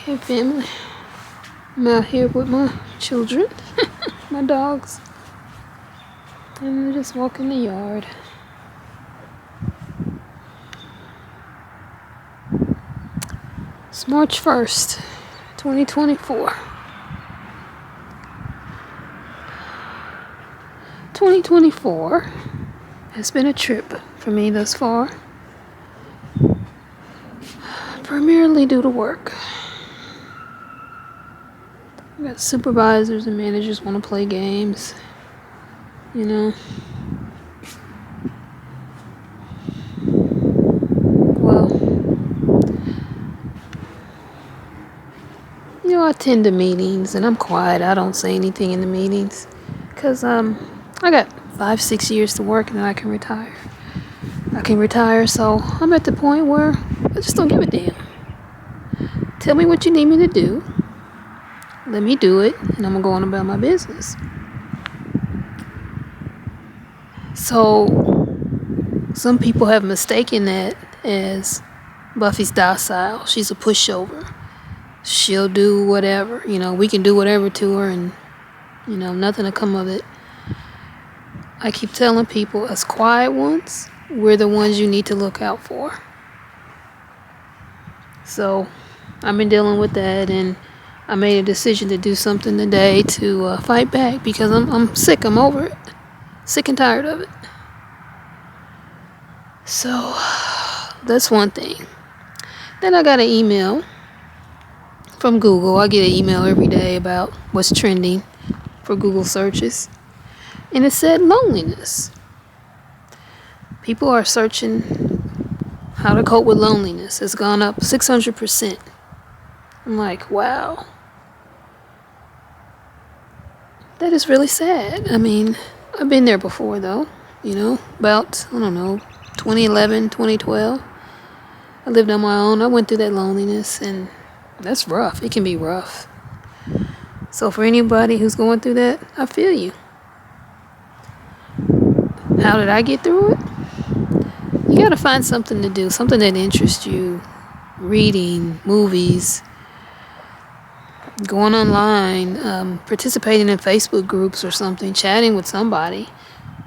Hey family, I'm out here with my children, my dogs, and we're just walking the yard. It's March 1st, 2024. 2024 has been a trip for me thus far, primarily due to work. I got supervisors and managers want to play games, Well, I attend the meetings and I'm quiet. I don't say anything in the meetings because I got 5-6 years to work and then I can retire. So I'm at the point where I just don't give a damn. Tell me what you need me to do. Let me do it, and I'm gonna go on about my business. So some people have mistaken that as Buffy's docile. She's a pushover. She'll do whatever. We can do whatever to her, and nothing will come of it. I keep telling people, us quiet ones, we're the ones you need to look out for. So I've been dealing with that, and I made a decision to do something today to fight back because I'm sick. I'm over it. Sick and tired of it. So that's one thing. Then I got an email from Google. I get an email every day about what's trending for Google searches. And it said loneliness. People are searching how to cope with loneliness. It's gone up 600%. I'm like, wow. That is really sad. I mean, I've been there before though, about, 2011, 2012. I lived on my own. I went through that loneliness and that's rough. It can be rough. So for anybody who's going through that, I feel you. How did I get through it? You gotta find something to do, something that interests you. Reading, movies, going online, participating in Facebook groups or something, chatting with somebody.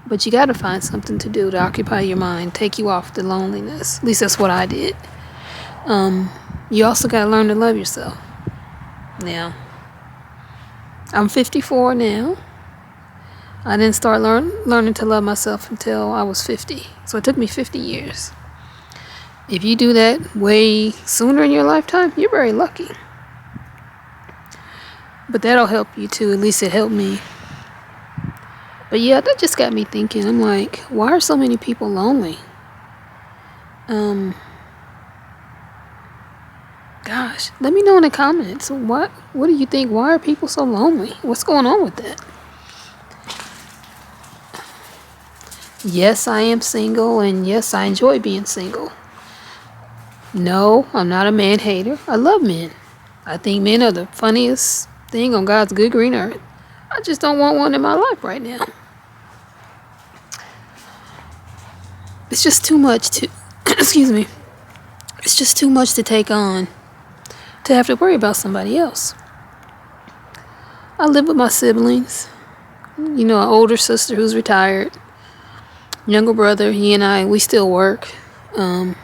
But you got to find something to do to occupy your mind, take you off the loneliness. At least that's what I did. You also got to learn to love yourself. Now, I'm 54 now. I didn't start learning to love myself until I was 50. So it took me 50 years. If you do that way sooner in your lifetime, you're very lucky. But that'll help you too. At least it helped me. But yeah, that just got me thinking. I'm like, why are so many people lonely? Gosh, let me know in the comments. What do you think? Why are people so lonely? What's going on with that? Yes, I am single, and yes, I enjoy being single. No, I'm not a man hater. I love men. I think men are the funniest thing on God's good green earth. I just don't want one in my life right now. It's just too much to, excuse me. It's just too much to take on to have to worry about somebody else. I live with my siblings. An older sister who's retired. Younger brother, he and I, we still work. And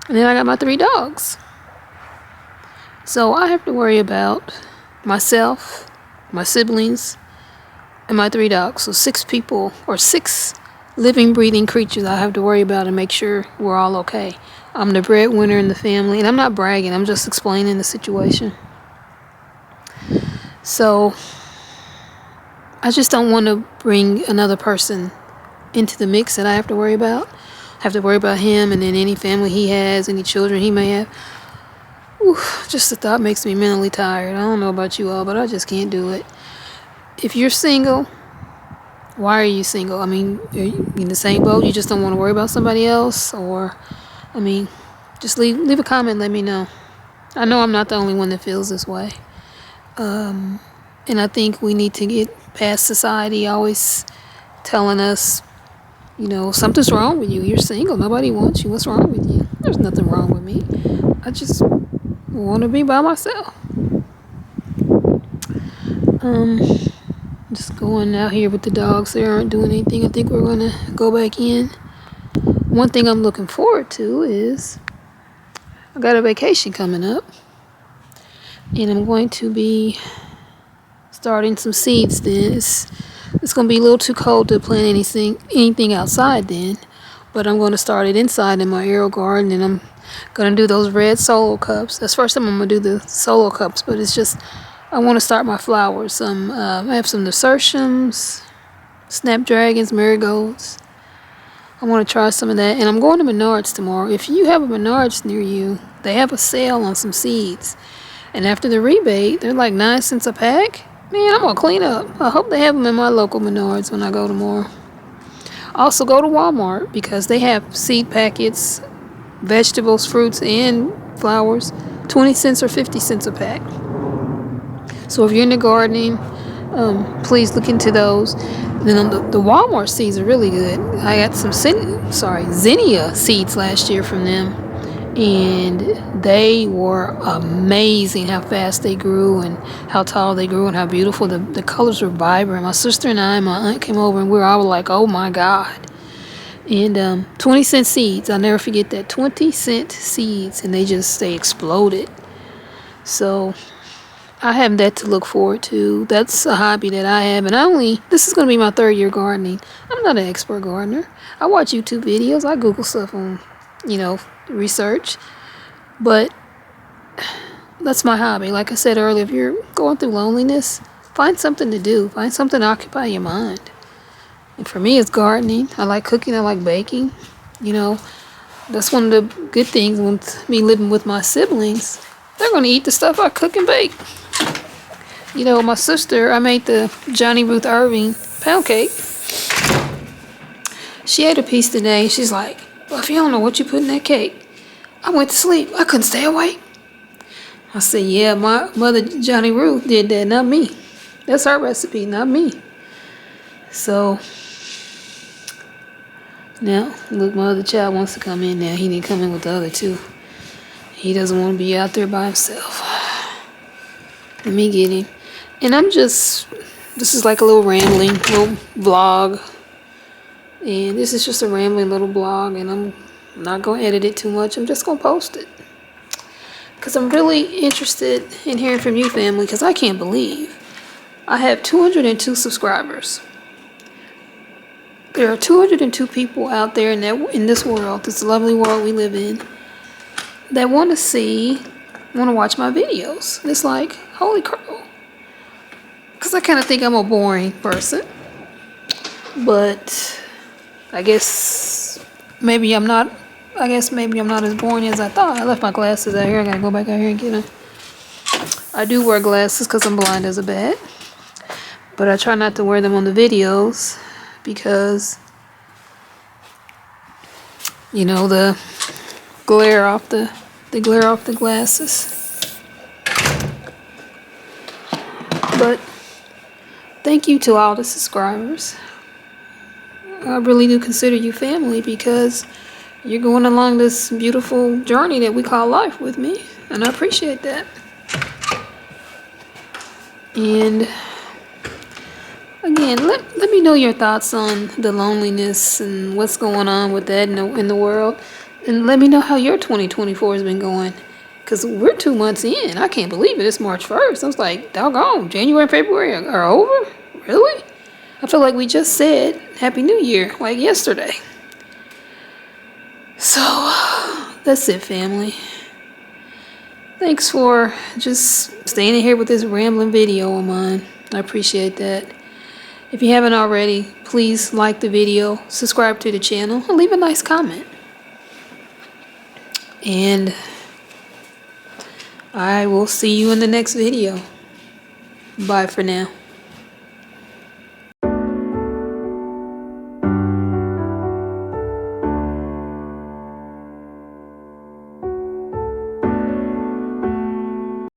then I got my 3 dogs. So I have to worry about myself, my siblings, and my 3 dogs. So 6 people, or 6 living, breathing creatures I have to worry about and make sure we're all okay. I'm the breadwinner in the family, and I'm not bragging. I'm just explaining the situation. So I just don't want to bring another person into the mix that I have to worry about. I have to worry about him and then any family he has, any children he may have. Just the thought makes me mentally tired. I don't know about you all, but I just can't do it. If you're single, why are you single? I mean, are you in the same boat? You just don't want to worry about somebody else? Or, just leave a comment, let me know. I know I'm not the only one that feels this way. And I think we need to get past society always telling us, something's wrong with you. You're single. Nobody wants you. What's wrong with you? There's nothing wrong with me. want to be by myself. Just going out here with the dogs. They aren't doing anything. I think we're going to go back in. One thing I'm looking forward to is I got a vacation coming up. And I'm going to be starting some seeds then. It's going to be a little too cold to plant anything outside then. But I'm going to start it inside in my aero garden, and I'm going to do those red solo cups. That's the first time I'm going to do the solo cups, but it's just, I want to start my flowers. I have some nasturtiums, snapdragons, marigolds. I want to try some of that. And I'm going to Menards tomorrow. If you have a Menards near you, they have a sale on some seeds. And after the rebate, they're like 9 cents a pack. Man, I'm going to clean up. I hope they have them in my local Menards when I go tomorrow. Also go to Walmart because they have seed packets, vegetables, fruits, and flowers, 20 cents or 50 cents a pack. So if you're into gardening, please look into those. Then the Walmart seeds are really good. I got some zinnia seeds last year from them, and they were amazing how fast they grew and how tall they grew and how beautiful. The colors were vibrant. My sister and my aunt came over, and we were all like, oh my God. And 20 cent seeds, I'll never forget that. 20 cent seeds, and they exploded. So I have that to look forward to. That's a hobby that I have, and this is going to be my 3rd year gardening. I'm not an expert gardener. I watch YouTube videos. I Google stuff on, research. But that's my hobby. Like I said earlier, if you're going through loneliness, find something to do. Find something to occupy your mind. And for me, it's gardening. I like cooking. I like baking. That's one of the good things with me living with my siblings. They're going to eat the stuff I cook and bake. My sister, I made the Johnny Ruth Irving pound cake. She ate a piece today. She's like, Buffy, I don't know what you put in that cake. I went to sleep. I couldn't stay awake. I said, yeah, my mother, Johnny Ruth, did that, not me. That's her recipe, not me. So, now, look, my other child wants to come in now. He didn't come in with the other two. He doesn't want to be out there by himself. Let me get him. And this is like a little rambling little vlog. And this is just a rambling little blog, and I'm not going to edit it too much. I'm just going to post it. Because I'm really interested in hearing from you, family, because I can't believe I have 202 subscribers. There are 202 people out there in this world, this lovely world we live in, that want to watch my videos. It's like, holy crow. Because I kind of think I'm a boring person. But I guess maybe I'm not as boring as I thought. I left my glasses out here. I got to go back out here and get them. I do wear glasses because I'm blind as a bat. But I try not to wear them on the videos because, the glare off the glasses. But thank you to all the subscribers. I really do consider you family because you're going along this beautiful journey that we call life with me, and I appreciate that. And again, let me know your thoughts on the loneliness and what's going on with that in the world. And let me know how your 2024 has been going. Because we're 2 months in. I can't believe it. It's March 1st. I was like, doggone, January and February are over? Really? I feel like we just said Happy New Year, like yesterday. So, that's it, family. Thanks for just staying in here with this rambling video of mine. I appreciate that. If you haven't already, please like the video, subscribe to the channel, and leave a nice comment. And I will see you in the next video. Bye for now.